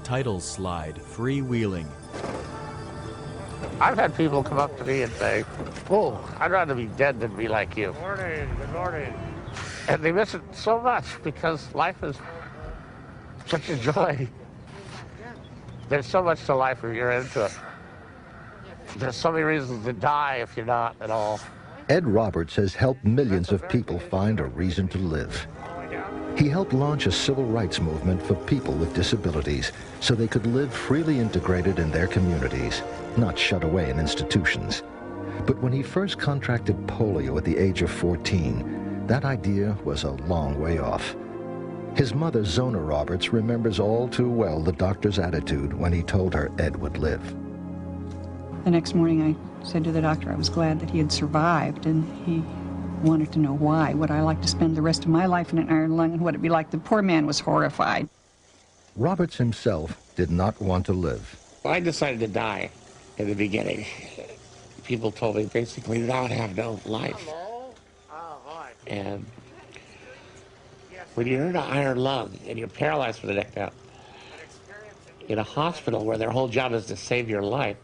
title slide freewheeling. I've had people come up to me and say, "Oh, I'd rather be dead than be like you." Good morning, good morning. And they miss it so much because life is such a joy. There's so much to life if you're into it. There's so many reasons to die if you're not at all. Ed Roberts has helped millions of people find a reason to live. He helped launch a civil rights movement for people with disabilities so they could live freely integrated in their communities, not shut away in institutions. But when he first contracted polio at the age of 14, that idea was a long way off. His mother, Zona Roberts, remembers all too well the doctor's attitude when he told her Ed would live. The next morning I said to the doctor I was glad that he had survived, and he wanted to know why. Would I like to spend the rest of my life in an iron lung, and what it'd be like? The poor man was horrified. Roberts himself did not want to live. I decided to die in the beginning. People told me basically that I would have no life. And when you're in an iron lung and you're paralyzed from the neck down, in a hospital where their whole job is to save your life,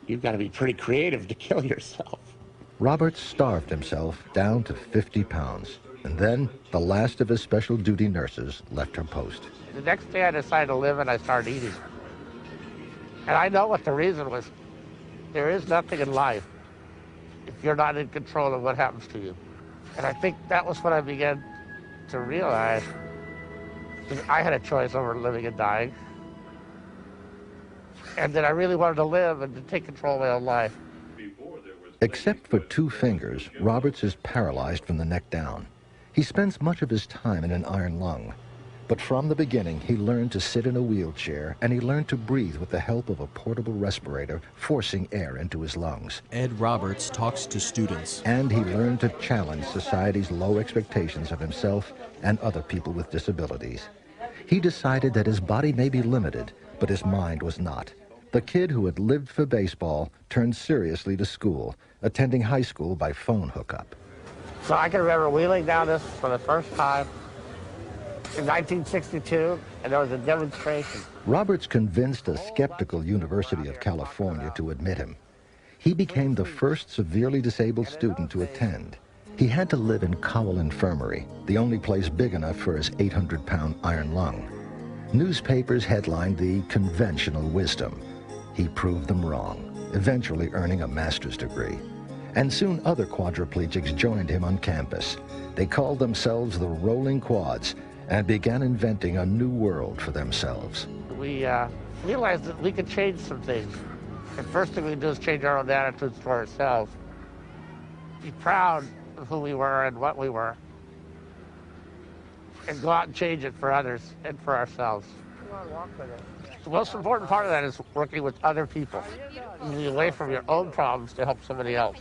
you've got to be pretty creative to kill yourself. Roberts starved himself down to 50 pounds, and then the last of his special duty nurses left her post. The next day I decided to live and I started eating. And I know what the reason was. There is nothing in life if you're not in control of what happens to you. And I think that was when I began to realize that I had a choice over living and dying. And that I really wanted to live and to take control of my own life. Except for 2 fingers, Roberts is paralyzed from the neck down. He spends much of his time in an iron lung. But from the beginning, he learned to sit in a wheelchair, and he learned to breathe with the help of a portable respirator, forcing air into his lungs. Ed Roberts talks to students. And he learned to challenge society's low expectations of himself and other people with disabilities. He decided that his body may be limited, but his mind was not. The kid who had lived for baseball turned seriously to school, attending high school by phone hookup. So I can remember wheeling down this for the first time in 1962, and there was a demonstration. Roberts convinced a skeptical University of California to admit him. He became the first severely disabled student to attend. He had to live in Cowell Infirmary, the only place big enough for his 800-pound iron lung. Newspapers headlined the conventional wisdom. He proved them wrong, eventually earning a master's degree. And soon other quadriplegics joined him on campus. They called themselves the Rolling Quads and began inventing a new world for themselves. We realized that we could change some things. The first thing we do is change our own attitudes to ourselves. Be proud of who we were and what we were. And go out and change it for others and for ourselves. The most important part of that is working with other people. Moving away from your own problems to help somebody else.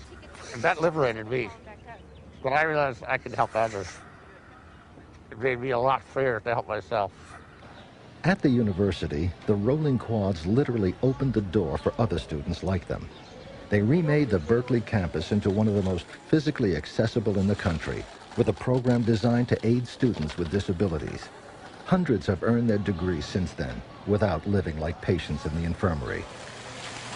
And that liberated me. When I realized I could help others, it made me a lot freer to help myself. At the university, the Rolling Quads literally opened the door for other students like them. They remade the Berkeley campus into one of the most physically accessible in the country, with a program designed to aid students with disabilities. Hundreds have earned their degrees since then, without living like patients in the infirmary.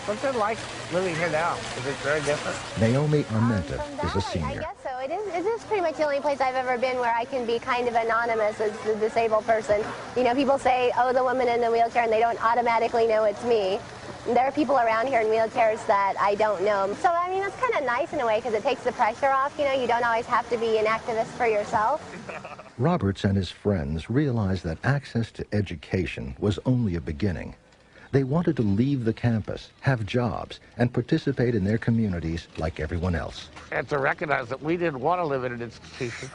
What's it like living here now? Is it very different? Naomi Armenta is a senior. I guess so. It is pretty much the only place I've ever been where I can be kind of anonymous as the disabled person. You know, people say, oh, the woman in the wheelchair, and they don't automatically know it's me. And there are people around here in wheelchairs that I don't know. So, I mean, that's kind of nice in a way because it takes the pressure off. You know, you don't always have to be an activist for yourself. Roberts and his friends realized that access to education was only a beginning. They wanted to leave the campus, have jobs, and participate in their communities like everyone else. And to recognize that we didn't want to live in an institution.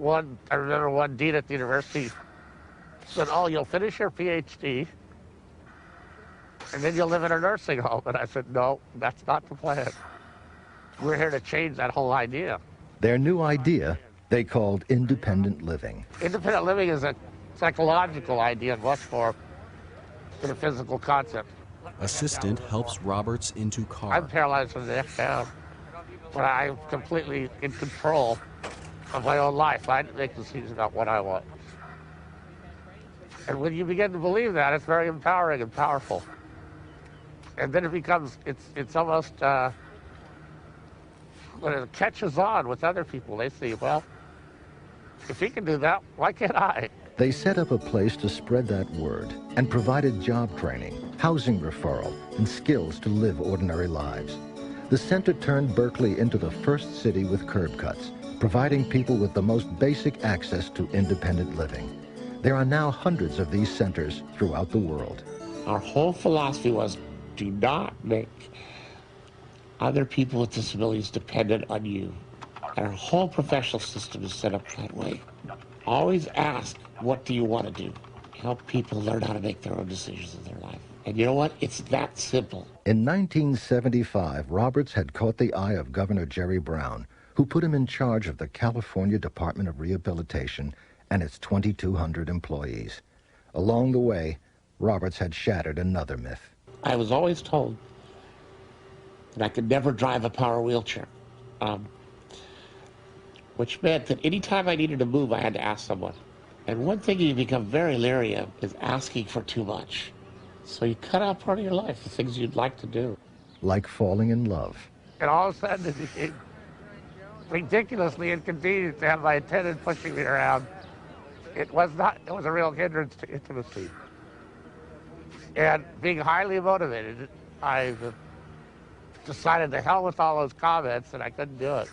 I remember one dean at the university said, oh, you'll finish your PhD, and then you'll live in a nursing home. And I said, no, that's not the plan. We're here to change that whole idea. Their new idea they called independent living. Independent living is a psychological idea much more than a physical concept. Assistant helps Roberts into car. I'm paralyzed from the neck down, but I'm completely in control of my own life. I make decisions about what I want. And when you begin to believe that, it's very empowering and powerful. And then it becomes, it's almost, when it catches on with other people, they see, well, if he can do that, why can't I? They set up a place to spread that word and provided job training, housing referral, and skills to live ordinary lives. The center turned Berkeley into the first city with curb cuts, providing people with the most basic access to independent living. There are now hundreds of these centers throughout the world. Our whole philosophy was, do not make other people with disabilities dependent on you. And our whole professional system is set up that way. Always ask, what do you want to do? Help people learn how to make their own decisions in their life. And you know what? It's that simple. In 1975, Roberts had caught the eye of Governor Jerry Brown, who put him in charge of the California Department of Rehabilitation and its 2,200 employees. Along the way, Roberts had shattered another myth. I was always told that I could never drive a power wheelchair, which meant that anytime I needed to move, I had to ask someone. And one thing you become very leery of is asking for too much. So you cut out part of your life, the things you'd like to do. Like falling in love. And all of a sudden, it became ridiculously inconvenient to have my attendant pushing me around. It was a real hindrance to intimacy. And being highly motivated, I decided to hell with all those comments, and I couldn't do it.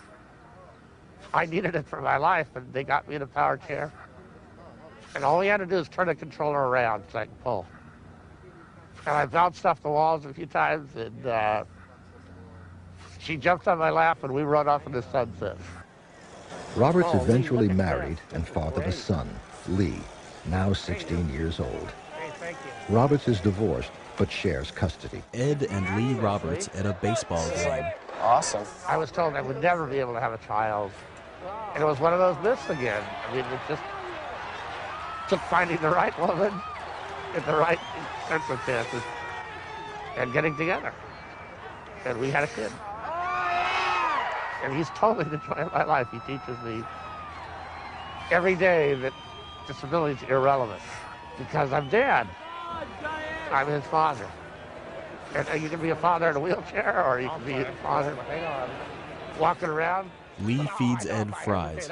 I needed it for my life, and they got me in a power chair. And all we had to do is turn the controller around so I could pull. And I bounced off the walls a few times, and she jumped on my lap, and we run off in the sunset. Roberts eventually married and fathered a son, Lee, now 16 years old. Roberts is divorced, but shares custody. Ed and Lee Roberts at a baseball game. Awesome. I was told I would never be able to have a child. And it was one of those myths again. I mean, it just took finding the right woman in the right circumstances and getting together. And we had a kid. And he's totally the joy of my life. He teaches me every day that disability is irrelevant because I'm Dad. I'm his father. And you can be a father in a wheelchair, or you can be a father walking around. Lee feeds Ed fries.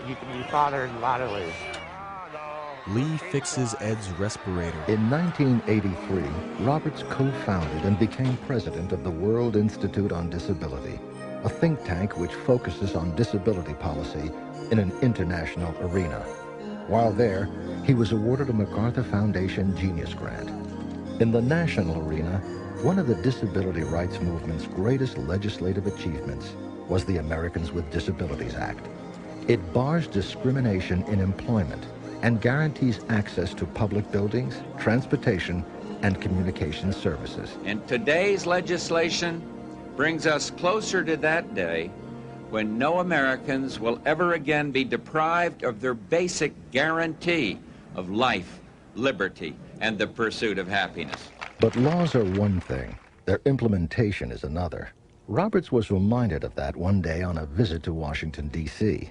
You can be father in a lot of ways. Lee fixes Ed's respirator. In 1983, Roberts co-founded and became president of the World Institute on Disability, a think tank which focuses on disability policy in an international arena. While there, he was awarded a MacArthur Foundation Genius Grant. In the national arena, one of the disability rights movement's greatest legislative achievements was the Americans with Disabilities Act. It bars discrimination in employment and guarantees access to public buildings, transportation, and communication services. And today's legislation brings us closer to that day when no Americans will ever again be deprived of their basic guarantee of life, liberty, and the pursuit of happiness. But laws are one thing, their implementation is another. Roberts was reminded of that one day on a visit to Washington, D.C.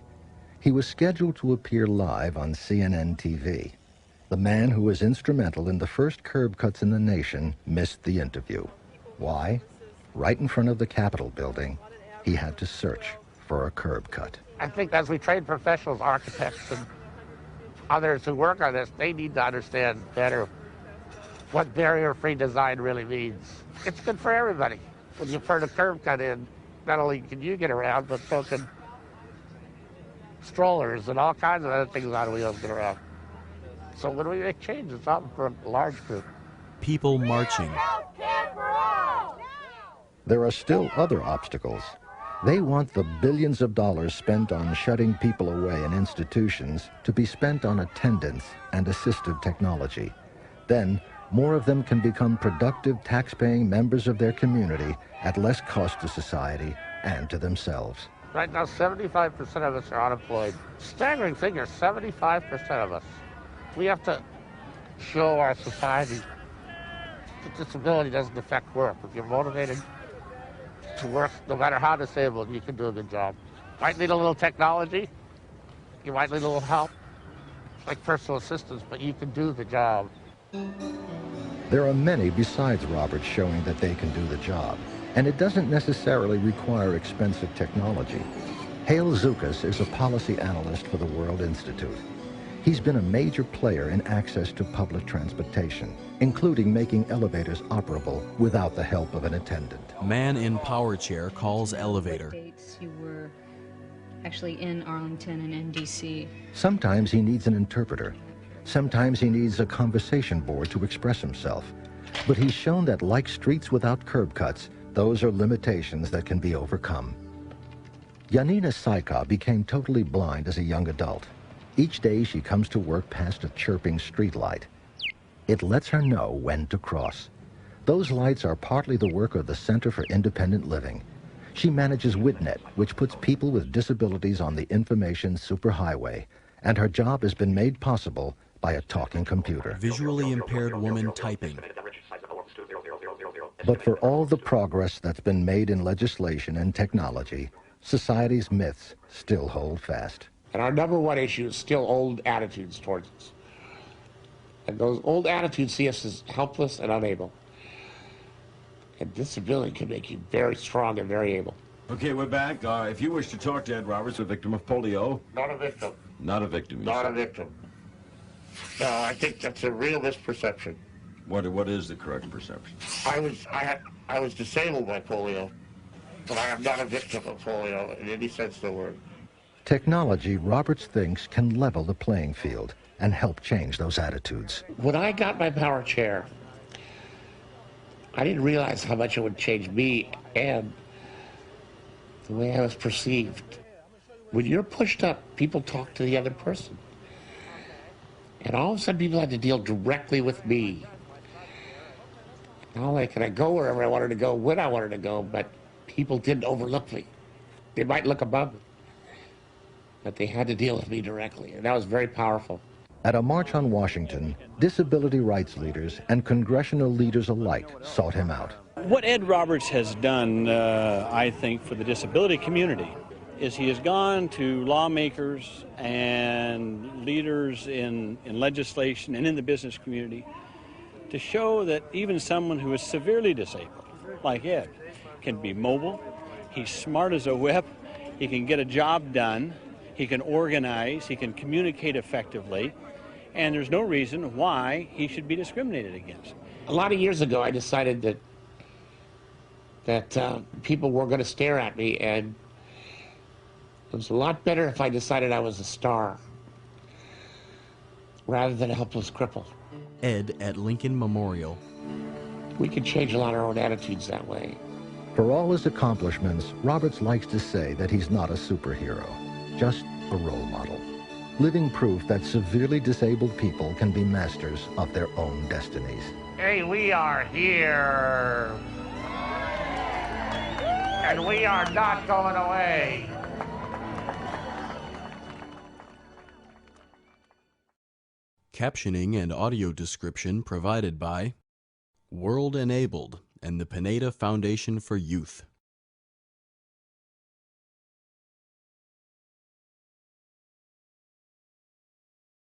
He was scheduled to appear live on CNN TV. The man who was instrumental in the first curb cuts in the nation missed the interview. Why? Right in front of the Capitol building, he had to search for a curb cut. I think as we train professionals, architects, and others who work on this, they need to understand better what barrier-free design really means. It's good for everybody. When you put a curb cut in, not only can you get around, but so can strollers and all kinds of other things on wheels get around. So when we make changes, it's not for a large group. People marching. There are still other obstacles. They want the billions of dollars spent on shutting people away in institutions to be spent on attendance and assistive technology. Then, more of them can become productive, tax-paying members of their community at less cost to society and to themselves. Right now, 75% of us are unemployed. Staggering figure, 75% of us. We have to show our society that disability doesn't affect work. If you're motivated to work, no matter how disabled, you can do a good job. Might need a little technology. You might need a little help. like personal assistants, but you can do the job. There are many besides Robert showing that they can do the job, and it doesn't necessarily require expensive technology. Hale Zukas is a policy analyst for the World Institute. He's been a major player in access to public transportation, including making elevators operable without the help of an attendant. Man in power chair calls elevator. You were actually in Arlington and in D.C. Sometimes he needs an interpreter. Sometimes he needs a conversation board to express himself. But he's shown that, like streets without curb cuts, those are limitations that can be overcome. Yanina Saika became totally blind as a young adult. Each day she comes to work past a chirping street light. It lets her know when to cross. Those lights are partly the work of the Center for Independent Living. She manages WIDNET, which puts people with disabilities on the information superhighway, and her job has been made possible by a talking computer. Visually impaired woman typing. But for all the progress that's been made in legislation and technology, society's myths still hold fast. And our number one issue is still old attitudes towards us. And those old attitudes see us as helpless and unable. And disability can make you very strong and very able. Okay, we're back. If you wish to talk to Ed Roberts, a victim of polio. Not a victim. Not a victim, you Not said. a victim. No, I think that's a real misperception. What is the correct perception? I was disabled by polio, but I am not a victim of polio in any sense of the word. Technology, Roberts thinks, can level the playing field and help change those attitudes. When I got my power chair, I didn't realize how much it would change me and the way I was perceived. When you're pushed up, people talk to the other person. And all of a sudden, people had to deal directly with me. Not only could I go wherever I wanted to go, when I wanted to go, but people didn't overlook me. They might look above me, but they had to deal with me directly, and that was very powerful. At a march on Washington, disability rights leaders and congressional leaders alike sought him out. What Ed Roberts has done, I think, for the disability community is he has gone to lawmakers and leaders in legislation and in the business community to show that even someone who is severely disabled, like Ed, can be mobile, he's smart as a whip, he can get a job done, he can organize, he can communicate effectively, and there's no reason why he should be discriminated against. A lot of years ago, I decided that people were going to stare at me, and it was a lot better if I decided I was a star rather than a helpless cripple. Ed at Lincoln Memorial. We can change a lot of our own attitudes that way. For all his accomplishments, Roberts likes to say that he's not a superhero, just a role model, living proof that severely disabled people can be masters of their own destinies. Hey, we are here, and we are not going away. Captioning and audio description provided by World Enabled and the Pineda Foundation for Youth.